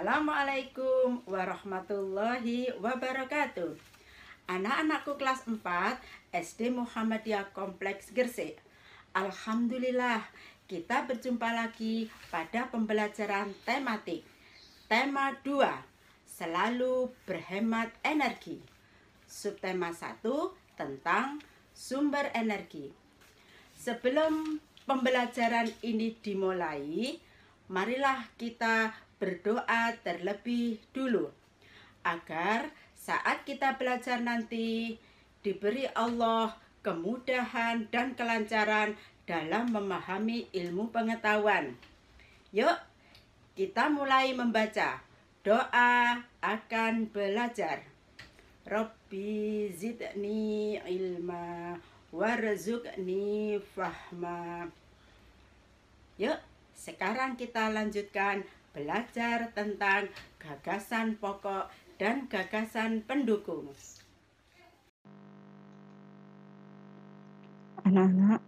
Assalamualaikum warahmatullahi wabarakatuh. Anak-anakku kelas 4 SD Muhammadiyah Kompleks Gresik. Alhamdulillah, kita berjumpa lagi pada pembelajaran tematik. Tema 2, selalu berhemat energi. Subtema 1 tentang sumber energi. Sebelum pembelajaran ini dimulai, marilah kita berdoa terlebih dulu agar saat kita belajar nanti diberi Allah kemudahan dan kelancaran dalam memahami ilmu pengetahuan. Yuk, kita mulai membaca doa akan belajar. Rabbi zidni ilma warzuqni fahma. Yuk, sekarang kita lanjutkan belajar tentang gagasan pokok dan gagasan pendukung. Anak-anak,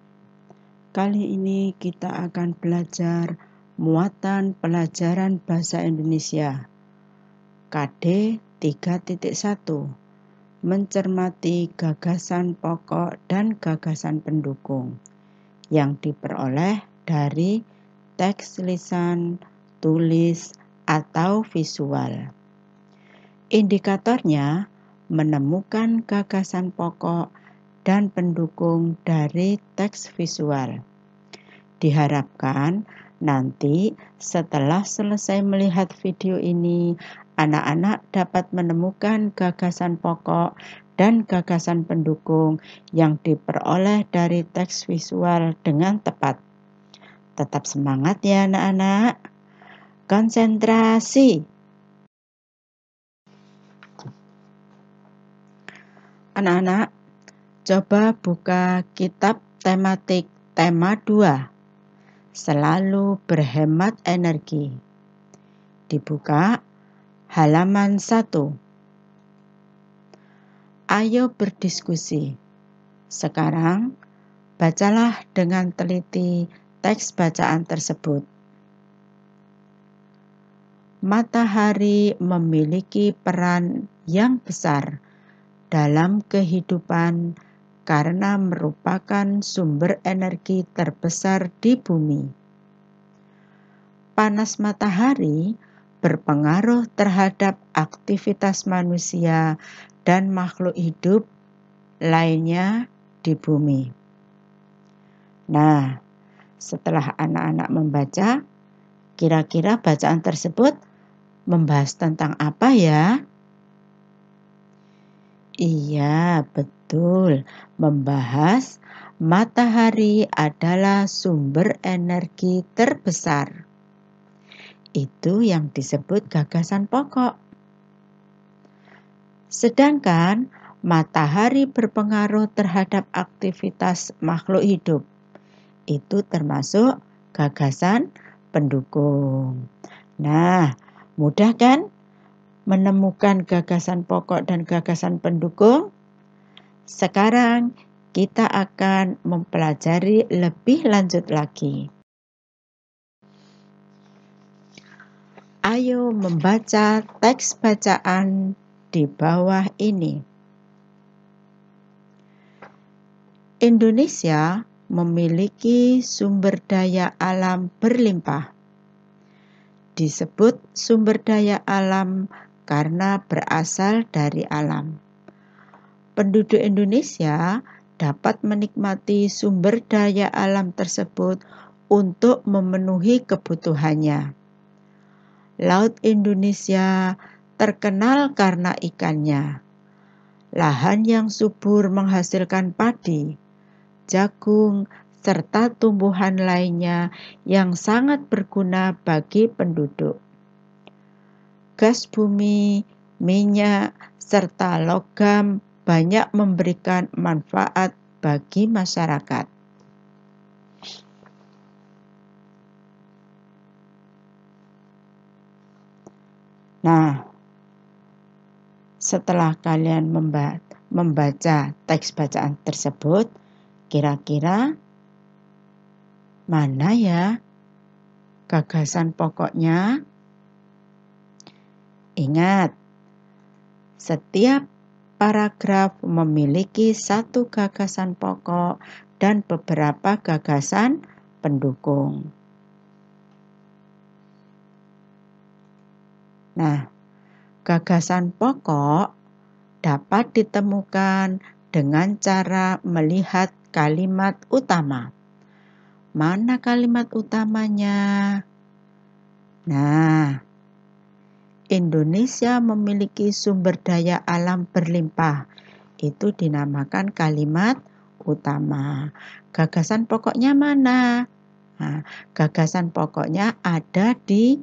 kali ini kita akan belajar muatan pelajaran bahasa Indonesia KD 3.1, mencermati gagasan pokok dan gagasan pendukung yang diperoleh dari teks lisan, tulis, atau visual. Indikatornya menemukan gagasan pokok dan pendukung dari teks visual. Diharapkan nanti setelah selesai melihat video ini, anak-anak dapat menemukan gagasan pokok dan gagasan pendukung yang diperoleh dari teks visual dengan tepat. Tetap semangat ya anak-anak. Konsentrasi. Anak-anak, coba buka kitab tematik tema 2. Selalu berhemat energi. Dibuka halaman 1. Ayo berdiskusi. Sekarang, bacalah dengan teliti teks bacaan tersebut. Matahari memiliki peran yang besar dalam kehidupan karena merupakan sumber energi terbesar di bumi. Panas matahari berpengaruh terhadap aktivitas manusia dan makhluk hidup lainnya di bumi. Nah, setelah anak-anak membaca, kira-kira bacaan tersebut membahas tentang apa ya? Iya, betul. Membahas matahari adalah sumber energi terbesar. Itu yang disebut gagasan pokok. Sedangkan matahari berpengaruh terhadap aktivitas makhluk hidup. Itu termasuk gagasan pendukung. Nah, mudah kan menemukan gagasan pokok dan gagasan pendukung? Sekarang kita akan mempelajari lebih lanjut lagi. Ayo membaca teks bacaan di bawah ini. Indonesia memiliki sumber daya alam berlimpah. Disebut sumber daya alam karena berasal dari alam. Penduduk Indonesia dapat menikmati sumber daya alam tersebut untuk memenuhi kebutuhannya. Laut Indonesia terkenal karena ikannya. Lahan yang subur menghasilkan padi, jagung, serta tumbuhan lainnya yang sangat berguna bagi penduduk. Gas bumi, minyak, serta logam banyak memberikan manfaat bagi masyarakat. Nah, setelah kalian membaca teks bacaan tersebut, kira-kira mana ya gagasan pokoknya? Ingat, setiap paragraf memiliki satu gagasan pokok dan beberapa gagasan pendukung. Nah, gagasan pokok dapat ditemukan dengan cara melihat kalimat utama. Mana kalimat utamanya? Nah, Indonesia memiliki sumber daya alam berlimpah. Itu dinamakan kalimat utama. Gagasan pokoknya mana? Nah, gagasan pokoknya ada di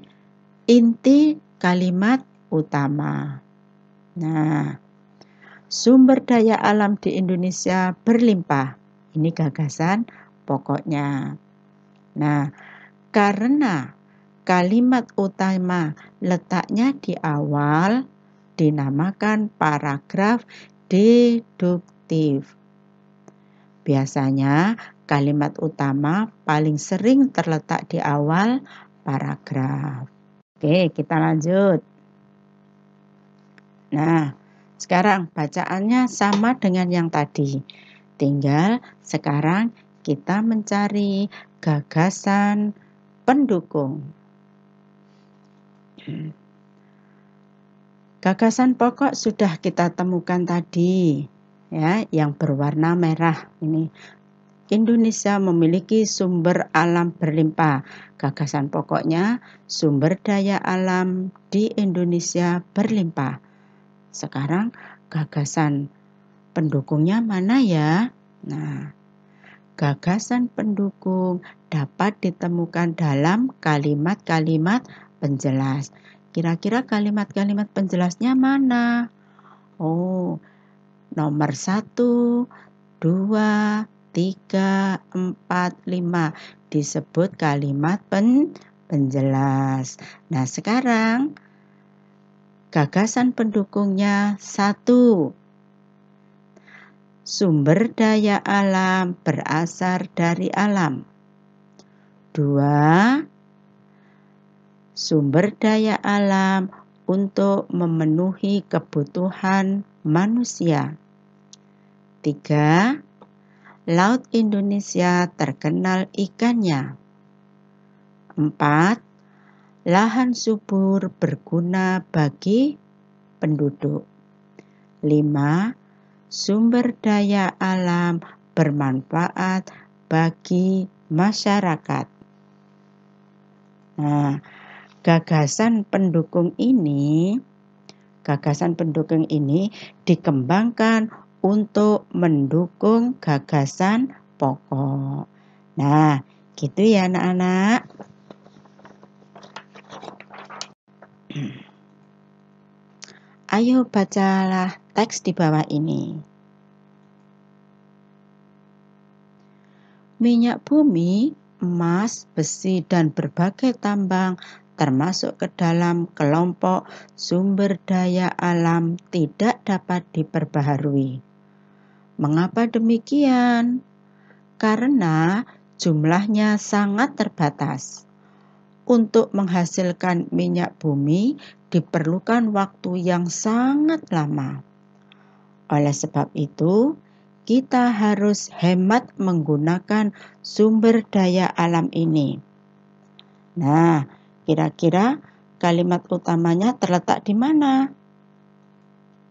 inti kalimat utama. Nah, sumber daya alam di Indonesia berlimpah. Ini gagasan pokoknya. Nah, karena kalimat utama letaknya di awal, dinamakan paragraf deduktif. Biasanya kalimat utama paling sering terletak di awal paragraf. Oke, kita lanjut. Nah, sekarang bacaannya sama dengan yang tadi. Tinggal sekarang kita mencari gagasan pendukung. Gagasan pokok sudah kita temukan tadi, ya, yang berwarna merah ini. Indonesia memiliki sumber alam berlimpah. Gagasan pokoknya, sumber daya alam di Indonesia berlimpah. Sekarang gagasan pendukungnya mana ya? Nah, gagasan pendukung dapat ditemukan dalam kalimat-kalimat penjelas. Kira-kira kalimat-kalimat penjelasnya mana? Oh, nomor 1, 2, 3, 4, 5 disebut kalimat penjelas. Nah, sekarang gagasan pendukungnya 1. Sumber daya alam berasal dari alam. 2. Sumber daya alam untuk memenuhi kebutuhan manusia. 3. Laut Indonesia terkenal ikannya. 4. Lahan subur berguna bagi penduduk. 5. Sumber daya alam bermanfaat bagi masyarakat. Nah, gagasan pendukung ini dikembangkan untuk mendukung gagasan pokok. Nah, gitu ya anak-anak. Ayo bacalah teks di bawah ini. Minyak bumi, emas, besi, dan berbagai tambang termasuk ke dalam kelompok sumber daya alam tidak dapat diperbaharui. Mengapa demikian? Karena jumlahnya sangat terbatas. Untuk menghasilkan minyak bumi diperlukan waktu yang sangat lama. Oleh sebab itu, kita harus hemat menggunakan sumber daya alam ini. Nah, kira-kira kalimat utamanya terletak di mana?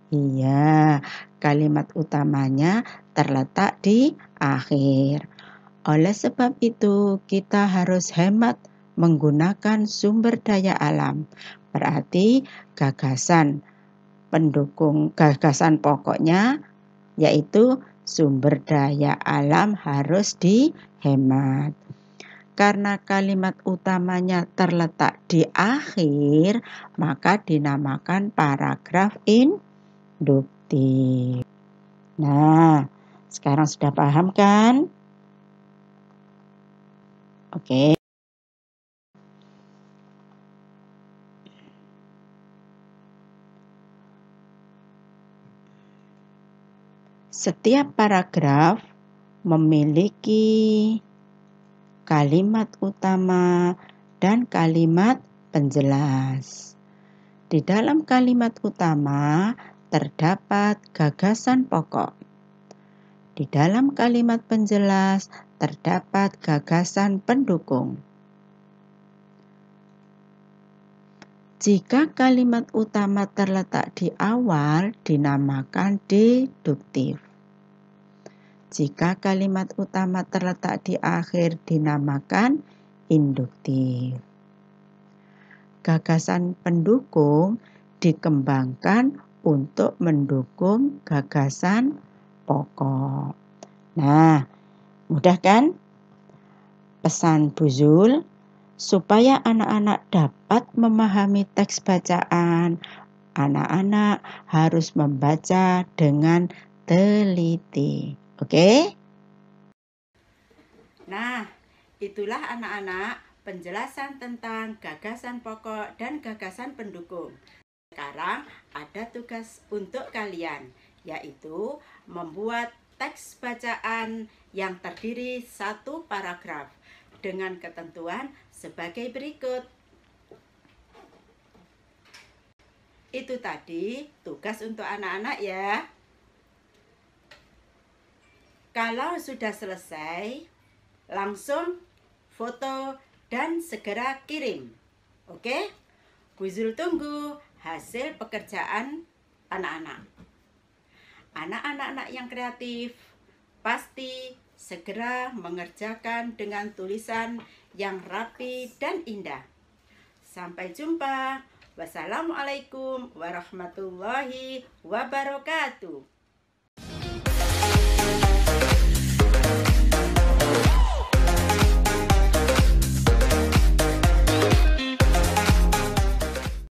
Iya, kalimat utamanya terletak di akhir. Oleh sebab itu, kita harus hemat menggunakan sumber daya alam. Berarti gagasan pokoknya yaitu sumber daya alam harus dihemat. Karena kalimat utamanya terletak di akhir, maka dinamakan paragraf induktif. Nah, sekarang sudah paham kan? Oke. Setiap paragraf memiliki kalimat utama dan kalimat penjelas. Di dalam kalimat utama terdapat gagasan pokok. Di dalam kalimat penjelas terdapat gagasan pendukung. Jika kalimat utama terletak di awal, dinamakan deduktif. Jika kalimat utama terletak di akhir, dinamakan induktif. Gagasan pendukung dikembangkan untuk mendukung gagasan pokok. Nah, mudah kan? Pesan Bu Zul, supaya anak-anak dapat memahami teks bacaan, anak-anak harus membaca dengan teliti. Oke? Nah, itulah anak-anak penjelasan tentang gagasan pokok dan gagasan pendukung. Sekarang ada tugas untuk kalian, yaitu membuat teks bacaan yang terdiri satu paragraf dengan ketentuan sebagai berikut. Itu tadi tugas untuk anak-anak ya. Kalau sudah selesai, langsung foto dan segera kirim. Oke? Bu Zul tunggu hasil pekerjaan anak-anak. Anak-anak yang kreatif pasti segera mengerjakan dengan tulisan yang rapi dan indah. Sampai jumpa. Wassalamualaikum warahmatullahi wabarakatuh.